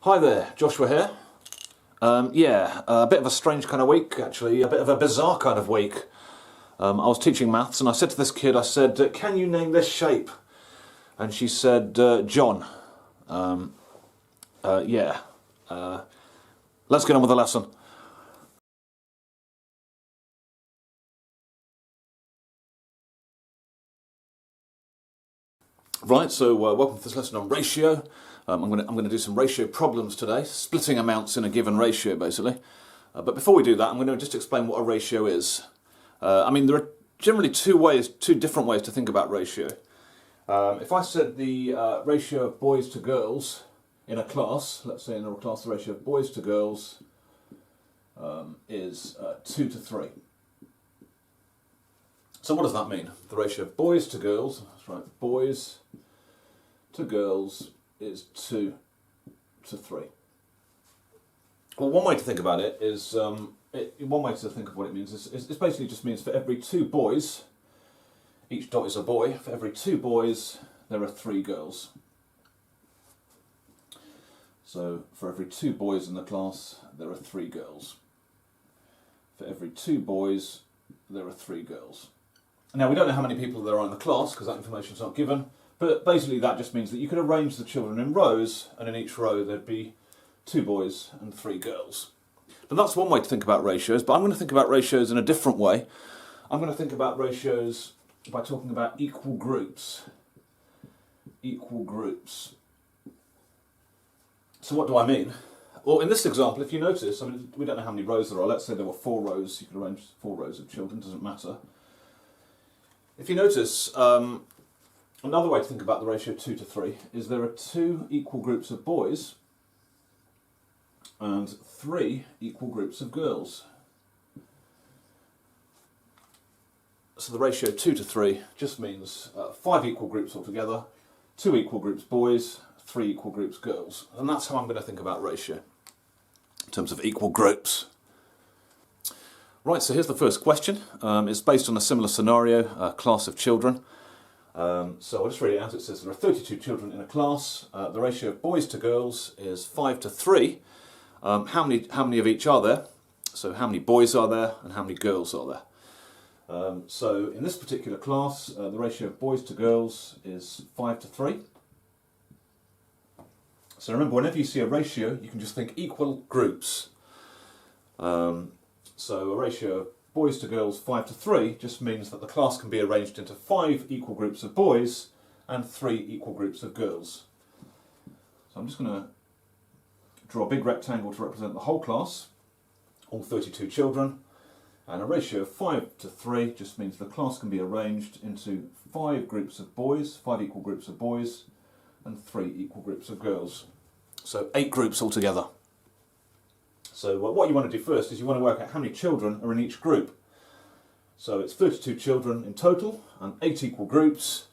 Hi there, Joshua here. Yeah, a bit of a strange kind of week, actually, a bit of a bizarre kind of week. I was teaching maths and I said to this kid, I said, can you name this shape? And she said, John. Yeah. Let's get on with the lesson. Right, so welcome to this lesson on ratio. I'm going to do some ratio problems today, splitting amounts in a given ratio, basically. But before we do that, I'm going to just explain what a ratio is. I mean, there are generally two different ways to think about ratio. If I said the ratio of boys to girls in a class, let's say in a class the ratio of boys to girls is 2 to 3. So what does that mean? The ratio of boys to girls, that's right, boys to girls is 2 to 3. Well, one way to think about it is, one way to think of what it means is it basically just means for every 2 boys, each dot is a boy, for every 2 boys there are 3 girls. So for every 2 boys in the class there are 3 girls. For every 2 boys there are 3 girls. Now we don't know how many people there are in the class because that information is not given, but basically that just means that you could arrange the children in rows, and in each row there'd be 2 boys and 3 girls. But that's one way to think about ratios, but I'm going to think about ratios in a different way. I'm going to think about ratios by talking about equal groups. Equal groups. So what do I mean? Well, in this example, if you notice, I mean, we don't know how many rows there are. Let's say there were 4 rows. You could arrange 4 rows of children, doesn't matter. If you notice, another way to think about the ratio 2 to 3 is there are 2 equal groups of boys and 3 equal groups of girls. So the ratio 2 to 3 just means 5 equal groups altogether, 2 equal groups boys, 3 equal groups girls. And that's how I'm going to think about ratio in terms of equal groups. Right, so here's the first question. It's based on a similar scenario, a class of children. So I'll just read it out. It says there are 32 children in a class. The ratio of boys to girls is 5 to 3. How many of each are there? So how many boys are there and how many girls are there? So in this particular class, the ratio of boys to girls is 5 to 3. So remember, whenever you see a ratio, you can just think equal groups. So a ratio of boys to girls 5 to 3 just means that the class can be arranged into 5 equal groups of boys and 3 equal groups of girls. So I'm just going to draw a big rectangle to represent the whole class, all 32 children, and a ratio of 5 to 3 just means the class can be arranged into 5 groups of boys, 5 equal groups of boys, and 3 equal groups of girls. So 8 groups altogether. So what you want to do first is you want to work out how many children are in each group. So it's 32 children in total and 8 equal groups.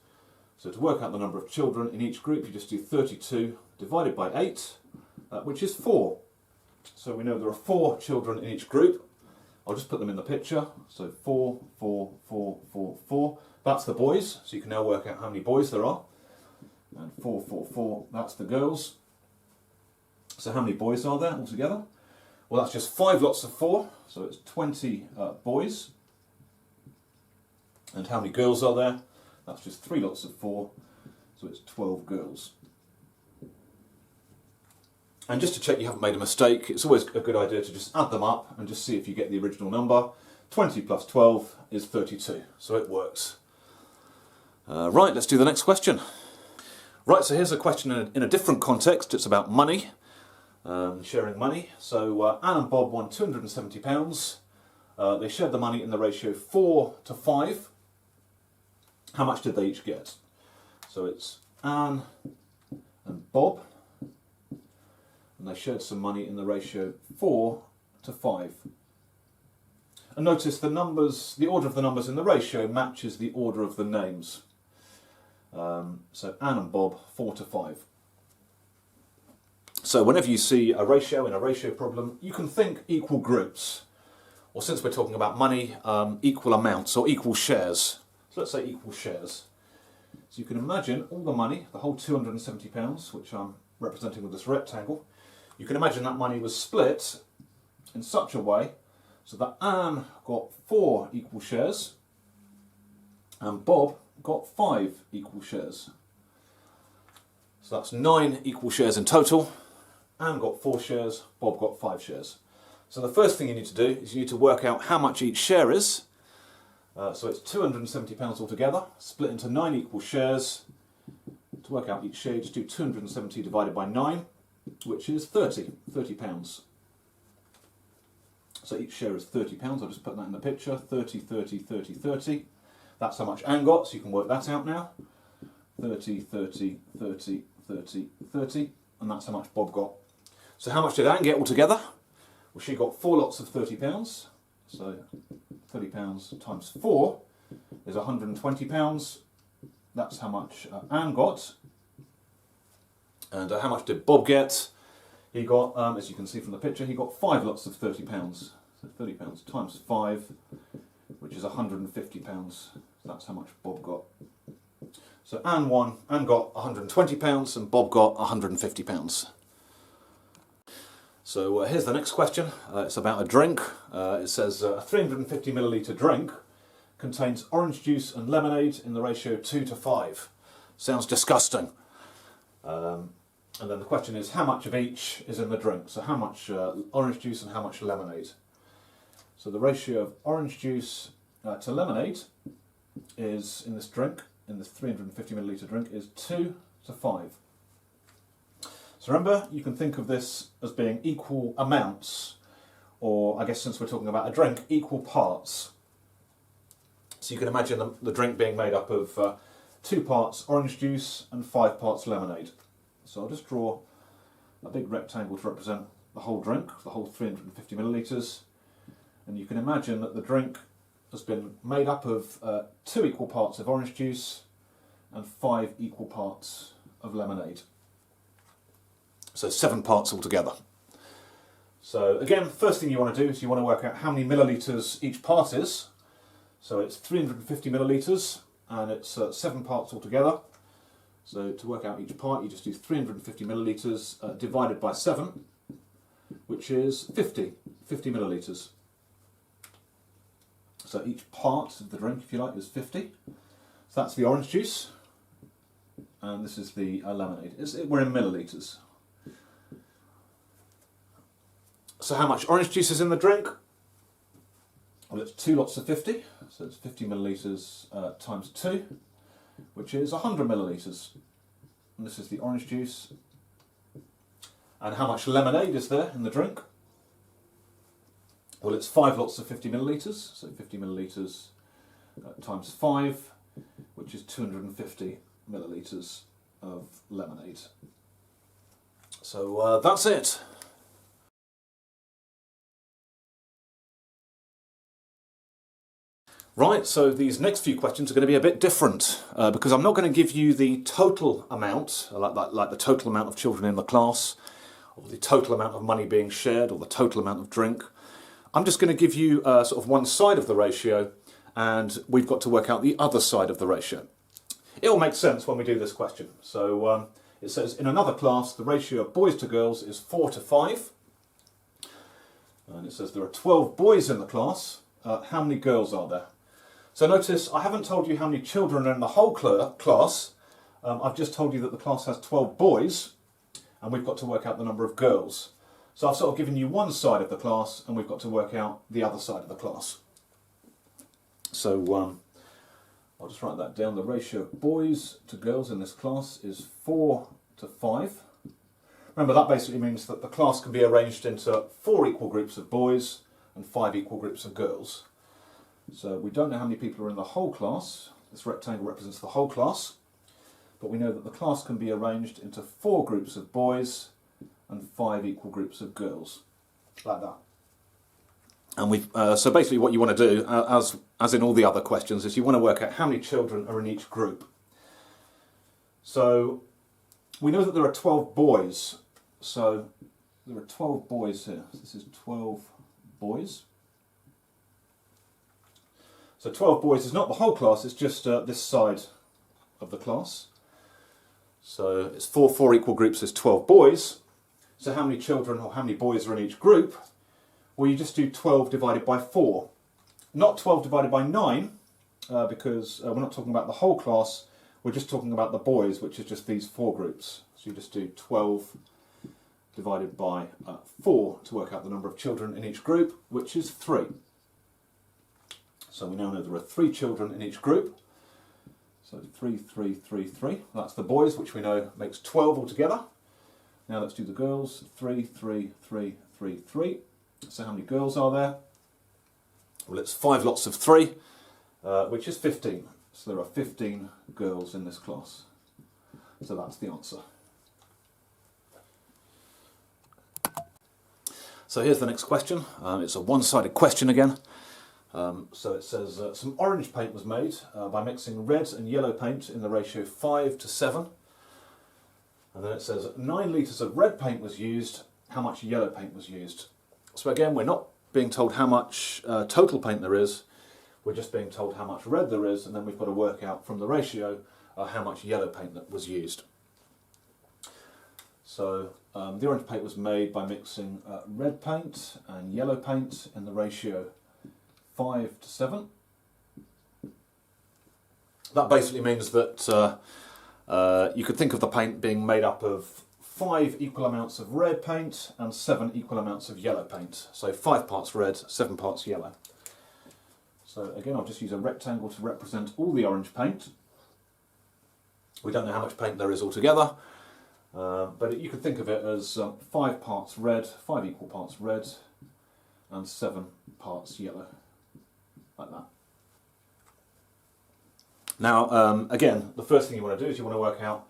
So to work out the number of children in each group, you just do 32 divided by 8, which is 4. So we know there are 4 children in each group. I'll just put them in the picture. So 4, 4, 4, 4, 4. That's the boys, so you can now work out how many boys there are. And 4, 4, 4, that's the girls. So how many boys are there altogether? Well, that's just 5 lots of 4, so it's 20 boys. And how many girls are there? That's just 3 lots of 4, so it's 12 girls. And just to check you haven't made a mistake, it's always a good idea to just add them up and just see if you get the original number. 20 plus 12 is 32, so it works. Right, let's do the next question. Right, so here's a question in a different context. It's about money. Sharing money. So Anne and Bob won £270. They shared the money in the ratio 4 to 5. How much did they each get? So it's Anne and Bob, and they shared some money in the ratio 4 to 5. And notice the order of the numbers in the ratio matches the order of the names. So Anne and Bob, 4 to 5. So whenever you see a ratio in a ratio problem, you can think equal groups. Or since we're talking about money, equal amounts or equal shares. So let's say equal shares. So you can imagine all the money, the whole £270, which I'm representing with this rectangle, You can imagine that money was split in such a way so that Anne got 4 equal shares and Bob got 5 equal shares. So that's 9 equal shares in total. Anne got 4 shares, Bob got 5 shares. So the first thing you need to do is you need to work out how much each share is. So it's £270 altogether, split into 9 equal shares. To work out each share, just do 270 divided by 9, which is £30. So each share is £30. I'll just put that in the picture. 30, 30, 30, 30. That's how much Anne got, so you can work that out now. 30, 30, 30, 30, 30. And that's how much Bob got. So how much did Anne get altogether? Well, she got 4 lots of £30. So £30 times 4 is £120. That's how much Anne got. And how much did Bob get? He got, as you can see from the picture, he got 5 lots of £30. So £30 times 5, which is £150. That's how much Bob got. So Anne won. Anne got £120 and Bob got £150. So here's the next question. It's about a drink. It says a 350 millilitre drink contains orange juice and lemonade in the ratio 2 to 5. Sounds disgusting. And then the question is how much of each is in the drink. So how much orange juice and how much lemonade. So the ratio of orange juice to lemonade is in this drink, in this 350 millilitre drink, is 2 to 5. So remember, you can think of this as being equal amounts, or I guess since we're talking about a drink, equal parts. So you can imagine the drink being made up of 2 parts orange juice and 5 parts lemonade. So I'll just draw a big rectangle to represent the whole drink, the whole 350 millilitres. And you can imagine that the drink has been made up of 2 equal parts of orange juice and 5 equal parts of lemonade. So 7 parts altogether. So again, first thing you want to do is you want to work out how many millilitres each part is. So it's 350 millilitres and it's 7 parts altogether. So to work out each part, you just do 350 millilitres divided by 7, which is 50 millilitres. So each part of the drink, if you like, is 50. So that's the orange juice, and this is the lemonade. We're in millilitres. So how much orange juice is in the drink? Well, it's 2 lots of 50, so it's 50 millilitres times 2, which is 100 millilitres. And this is the orange juice. And how much lemonade is there in the drink? Well, it's 5 lots of 50 millilitres, so 50 millilitres times 5, which is 250 millilitres of lemonade. So that's it. Right, so these next few questions are going to be a bit different because I'm not going to give you the total amount, like the total amount of children in the class, or the total amount of money being shared, or the total amount of drink. I'm just going to give you sort of one side of the ratio, and we've got to work out the other side of the ratio. It'll make sense when we do this question. So it says, in another class, the ratio of boys to girls is 4 to 5. And it says there are 12 boys in the class. How many girls are there? So notice, I haven't told you how many children are in the whole class. I've just told you that the class has 12 boys, and we've got to work out the number of girls. So I've sort of given you one side of the class, and we've got to work out the other side of the class. So I'll just write that down. The ratio of boys to girls in this class is 4 to 5. Remember, that basically means that the class can be arranged into 4 equal groups of boys and 5 equal groups of girls. So we don't know how many people are in the whole class. This rectangle represents the whole class. But we know that the class can be arranged into 4 groups of boys and 5 equal groups of girls. Like that. And so basically what you want to do, as in all the other questions, is you want to work out how many children are in each group. So we know that there are 12 boys. So there are 12 boys here. This is 12 boys. So 12 boys is not the whole class, it's just this side of the class. So it's 4 equal groups is 12 boys. So how many children or how many boys are in each group? Well, you just do 12 divided by 4. Not 12 divided by 9, because we're not talking about the whole class, we're just talking about the boys, which is just these 4 groups. So you just do 12 divided by 4 to work out the number of children in each group, which is 3. So we now know there are 3 children in each group. So 3, 3, 3, 3. That's the boys, which we know makes 12 altogether. Now let's do the girls. 3, 3, 3, 3, 3. So how many girls are there? Well, it's 5 lots of 3, which is 15. So there are 15 girls in this class. So that's the answer. So here's the next question. It's a one-sided question again. So it says, some orange paint was made by mixing red and yellow paint in the ratio 5 to 7. And then it says 9 litres of red paint was used. How much yellow paint was used? So again, we're not being told how much total paint there is. We're just being told how much red there is, and then we've got to work out from the ratio how much yellow paint that was used. So the orange paint was made by mixing red paint and yellow paint in the ratio 5 to 7. That basically means that you could think of the paint being made up of 5 equal amounts of red paint and 7 equal amounts of yellow paint. So 5 parts red, 7 parts yellow. So again, I'll just use a rectangle to represent all the orange paint. We don't know how much paint there is altogether, but you could think of it as 5 parts red, 5 equal parts red, and 7 parts yellow, like that. Now, again, the first thing you want to do is you want to work out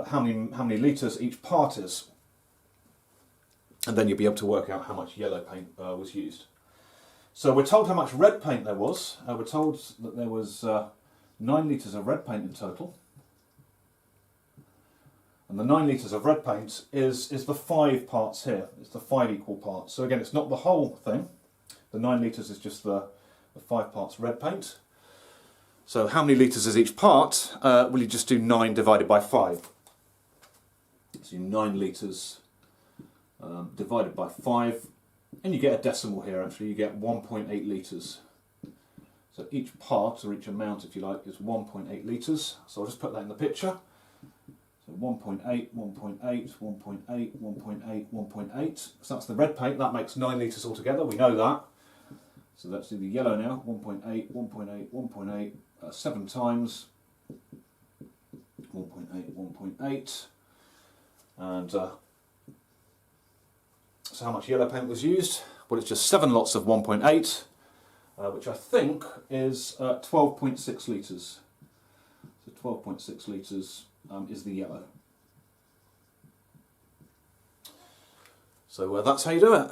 how many litres each part is, and then you'll be able to work out how much yellow paint was used. So we're told how much red paint there was. We're told that there was 9 litres of red paint in total. And the 9 litres of red paint is the 5 parts here. It's the 5 equal parts. So again, it's not the whole thing. The 9 litres is just the 5 parts red paint. So how many litres is each part? Well, you just do 9 divided by 5. So 9 litres divided by 5. And you get a decimal here, actually. You get 1.8 litres. So each part, or each amount, if you like, is 1.8 litres. So I'll just put that in the picture. So 1.8, 1.8, 1.8, 1.8, 1.8. So that's the red paint. That makes 9 litres altogether. We know that. So let's do the yellow now. 1.8, 1.8, 1.8, 7 times. 1.8, 1.8. And so how much yellow paint was used? Well, it's just 7 lots of 1.8, which I think is 12.6 litres. So 12.6 litres is the yellow. So that's how you do it.